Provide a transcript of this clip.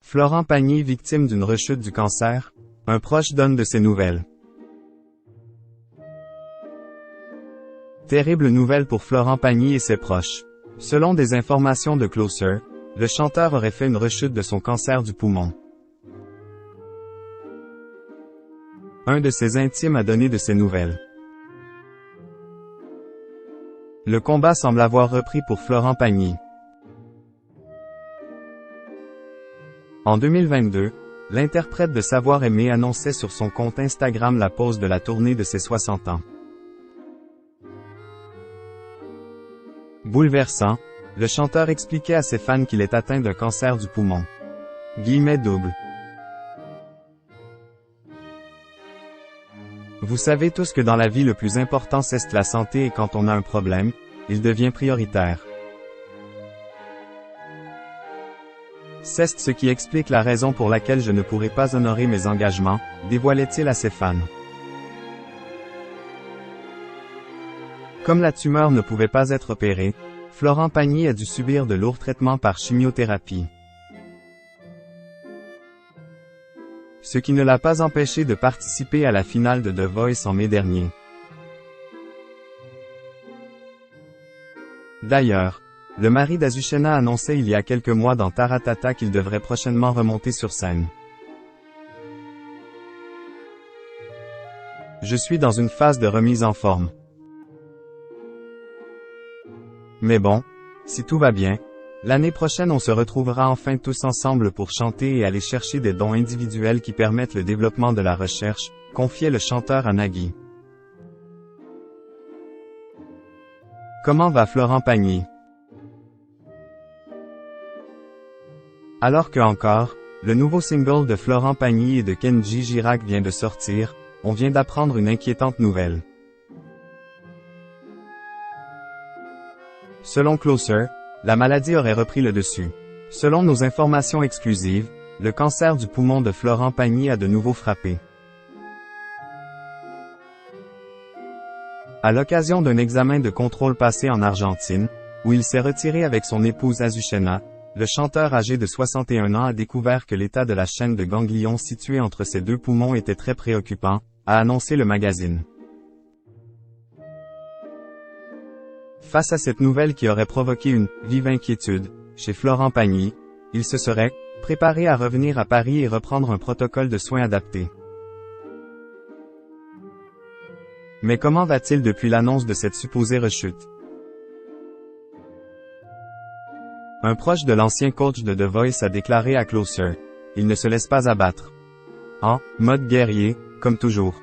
Florent Pagny victime d'une rechute du cancer? Un proche donne de ses nouvelles. Terrible nouvelle pour Florent Pagny et ses proches. Selon des informations de Closer, le chanteur aurait fait une rechute de son cancer du poumon. Un de ses intimes a donné de ses nouvelles. Le combat semble avoir repris pour Florent Pagny. En 2022, l'interprète de Savoir Aimer annonçait sur son compte Instagram la pause de la tournée de ses 60 ans. Bouleversant, le chanteur expliquait à ses fans qu'il est atteint d'un cancer du poumon. Guillemets double. Vous savez tous que dans la vie le plus important c'est la santé et quand on a un problème, il devient prioritaire. C'est ce qui explique la raison pour laquelle je ne pourrai pas honorer mes engagements, dévoilait-il à ses fans. Comme la tumeur ne pouvait pas être opérée, Florent Pagny a dû subir de lourds traitements par chimiothérapie. Ce qui ne l'a pas empêché de participer à la finale de The Voice en mai dernier. D'ailleurs, le mari d'Azucena annonçait il y a quelques mois dans Taratata qu'il devrait prochainement remonter sur scène. Je suis dans une phase de remise en forme. Mais bon, si tout va bien, l'année prochaine on se retrouvera enfin tous ensemble pour chanter et aller chercher des dons individuels qui permettent le développement de la recherche, confiait le chanteur à Nagui. Comment va Florent Pagny? Alors que encore, le nouveau single de Florent Pagny et de Kenji Girac vient de sortir, on vient d'apprendre une inquiétante nouvelle. Selon Closer, la maladie aurait repris le dessus. Selon nos informations exclusives, le cancer du poumon de Florent Pagny a de nouveau frappé. À l'occasion d'un examen de contrôle passé en Argentine, où il s'est retiré avec son épouse Azucena, le chanteur âgé de 61 ans a découvert que l'état de la chaîne de ganglions située entre ses deux poumons était très préoccupant, a annoncé le magazine. Face à cette nouvelle qui aurait provoqué une vive inquiétude chez Florent Pagny, il se serait préparé à revenir à Paris et reprendre un protocole de soins adapté. Mais comment va-t-il depuis l'annonce de cette supposée rechute? Un proche de l'ancien coach de The Voice a déclaré à Closer, il ne se laisse pas abattre. En mode guerrier, comme toujours.